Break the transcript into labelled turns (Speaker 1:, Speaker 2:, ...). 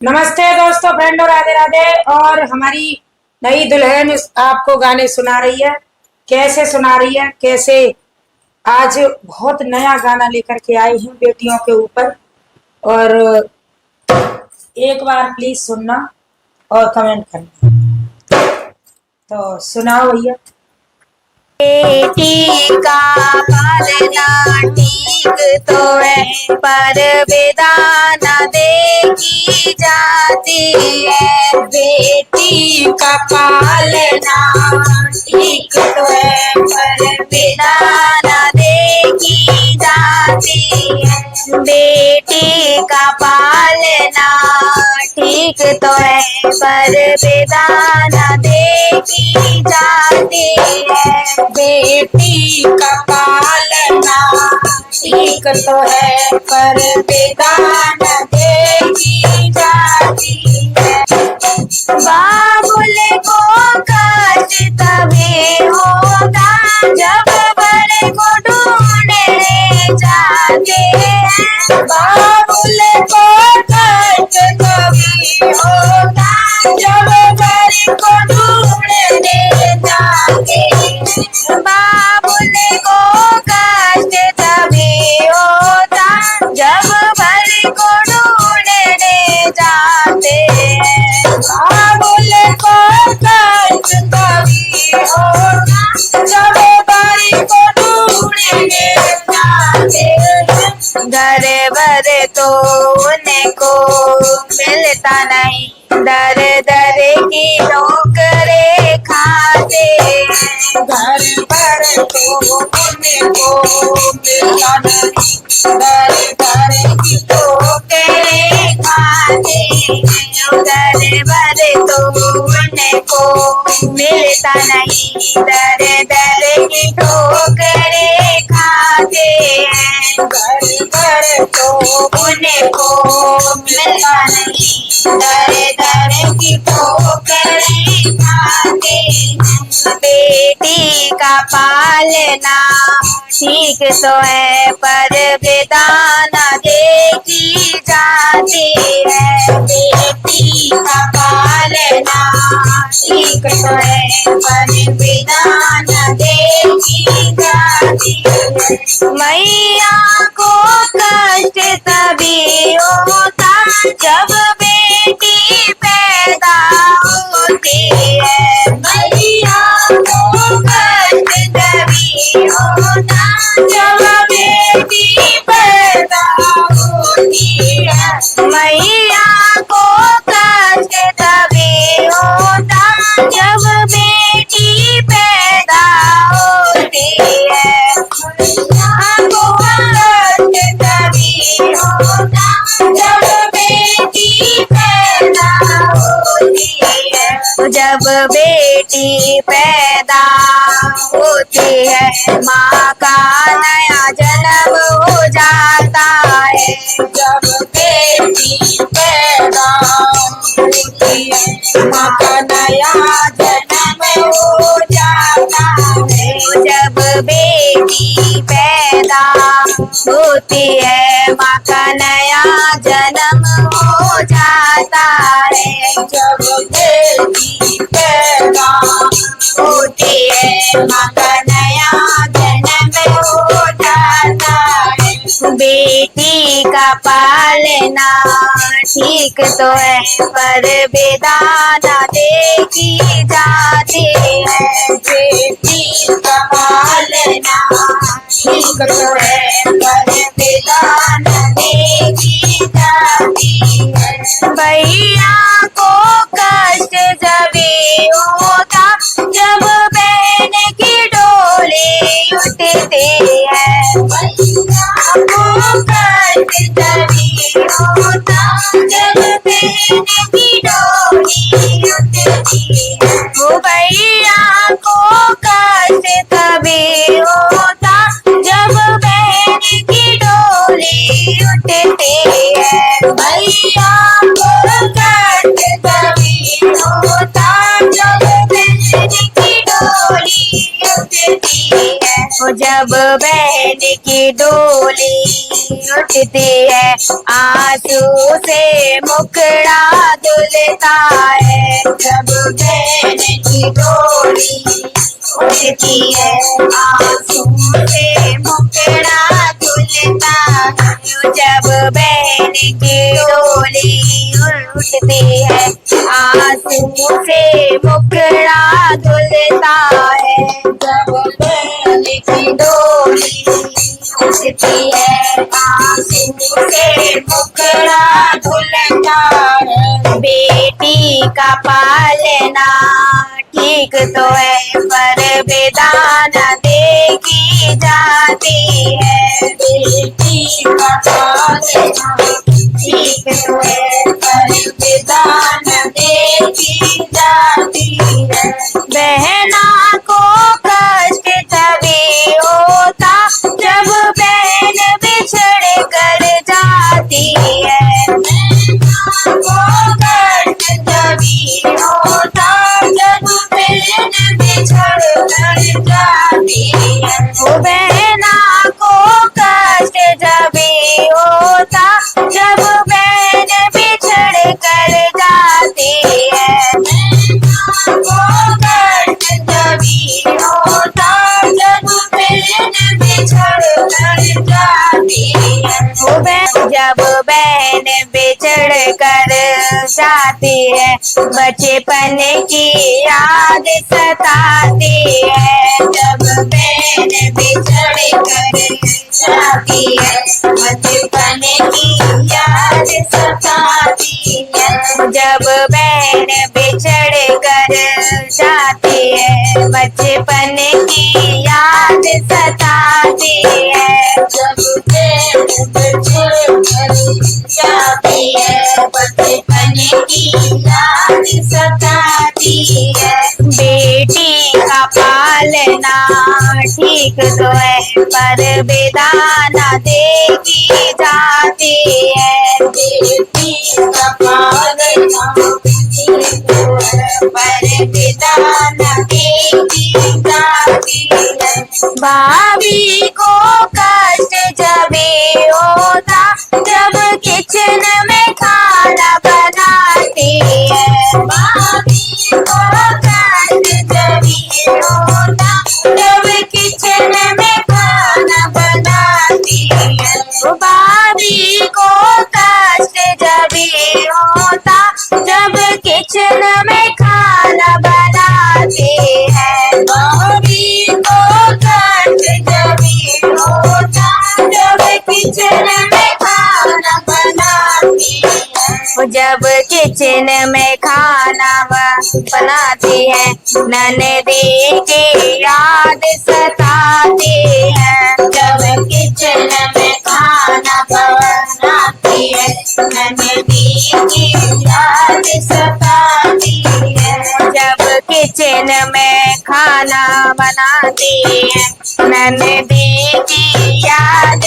Speaker 1: नमस्ते दोस्तों, फ्रेंडों, राधे राधे। और हमारी नई दुल्हन आपको गाने सुना रही है। कैसे सुना रही है, कैसे आज बहुत नया गाना लेकर के आई हूँ बेटियों के ऊपर। और एक बार प्लीज सुनना और कमेंट करना। तो सुनाओ भैया।
Speaker 2: बेटी का पालना ठीक तो है, पर विधान देखी जाती है।
Speaker 1: बेटी का पालना
Speaker 2: ठीक तो है, पर विधान देखी जाती है। बेटी का पालना ठीक तो है, पर विधान देखी जाती है।
Speaker 1: बेटी का पालना ठीक तो है, पर विधान देखी जाती है।
Speaker 2: बाबुल को कष्ट तभी होगा, जब बड़े को ढूंढने जाते हैं।
Speaker 1: बाबुल को कष्ट तभी होगा, जब बड़े को ढूंढने जाते हैं।
Speaker 2: बाबुल को कष्ट तभी होता, जब बड़े को ढूंढने जाते हैं।
Speaker 1: बाबुल को कष्ट तभी होगा, जब बड़े को ढूंढने जाते हैं।
Speaker 2: घर भर तो उनको मिलता नहीं, दर दर की नौकरे खाते हैं।
Speaker 1: घर पर तो उनको मिलता नहीं, दर दर की
Speaker 2: नौकरे खाते हैं। दर भर तो उनको मिलता नहीं, दर दर की ठोकरे खाते हैं।
Speaker 1: घर पर तो
Speaker 2: उनको मिलता नहीं, दर दर की ठोकरें खाते हैं। बेटी का पालना ठीक तो है, पर विधान देखी जाती है।
Speaker 1: बेटी का पालना
Speaker 2: ठीक तो है, पर विधान देखी जाती है। मैया को कष्ट तभी होता, जब बेटी पैदा होती है।
Speaker 1: मैया को
Speaker 2: कष्ट तभी होता,
Speaker 1: जब बेटी पैदा होती है।
Speaker 2: मैया को कष्ट तभी होता, जब बेटी पैदा होती है।
Speaker 1: मैया को कष्ट तभी होता, जब बेटी पैदा होती है।
Speaker 2: जब बेटी पैदा होती है, माँ का नया जन्म हो जाता है।
Speaker 1: जब बेटी पैदा होती है, माँ का नया जन्म हो जाता है।
Speaker 2: जब बेटी पैदा होती है, माँ का नया जन्म हो जाता है।
Speaker 1: जब बेटी पैदा
Speaker 2: होती है, माँ का नया जन्म हो जाता है। बेटी का पालना ठीक तो है, पर विधान देखी जाती है।
Speaker 1: बेटी का पालना ठीक तो है, पर विधान देखी जाती है।
Speaker 2: भैया को कष्ट जभी होता, जब बहन की डोली उठती है।
Speaker 1: भैया को कष्ट तभी होता, जब बहन की डोली उठती है।
Speaker 2: वो भैया को कष्ट तभी होता, जब बहन की डोली उठती है।
Speaker 1: भैया को कष्ट तभी होता, जब बहन की डोली उठती है।
Speaker 2: जब जब बहन की डोली उठती है आंसू से मुखड़ा धुलता है। जब बहन की डोली उठती है आंसू से मुखड़ा धुलता है। जब बहन की डोली उठती है आंसू से मुखड़ा धुलता है। जब बहन की डोली उठती है आंसू से मुखड़ा धुलता है। बेटी का पालना ठीक तो है पर बेदान देखी जाती है। बेटी का पालना ठीक तो है पर बेदान देखी जाती है। बहना को कष्ट तभी होता जब बहन बिछड़ कर जाती है। बहना को कष्ट तभी होता जब बहन बिछड़ कर जाती है। वो बहना को कष्ट तभी होता जब बहन बिछड़ कर जाती है। बहना को कष्ट तभी होता जब बहन बिछड़ कर जाती है। जब बहन बिछड़ कर जाती है बचपन की याद सताती है। जब बहन बिछड़ कर जाती है बचपन की याद सताती है। जब बहन बिछड़ कर जाती है बचपन की याद सताती है। जब बहन बिछड़ कर जाती है बचपन की याद सताती है। बेटी का पालना ठीक तो है पर बेदाना देखी जाती है। बेटी का पालना ठीक तो है पर बेदाना देखी जाती है। भाभी को कष्ट जब होता जब किचन में खाना बनाती है। भाभी को कष्ट जब होता जब किचन में खाना बनाती है। भाभी को कष्ट जब होता जब किचन में खाना बनाती है। भाभी को कष्ट जब होता जब किचन में खाना बनाती है। जब किचन में खाना बनाती है ननदी की याद सताती है। जब किचन में खाना बनाती है ननदी की याद सताती है। जब किचन में खाना बनाती है ननदी की याद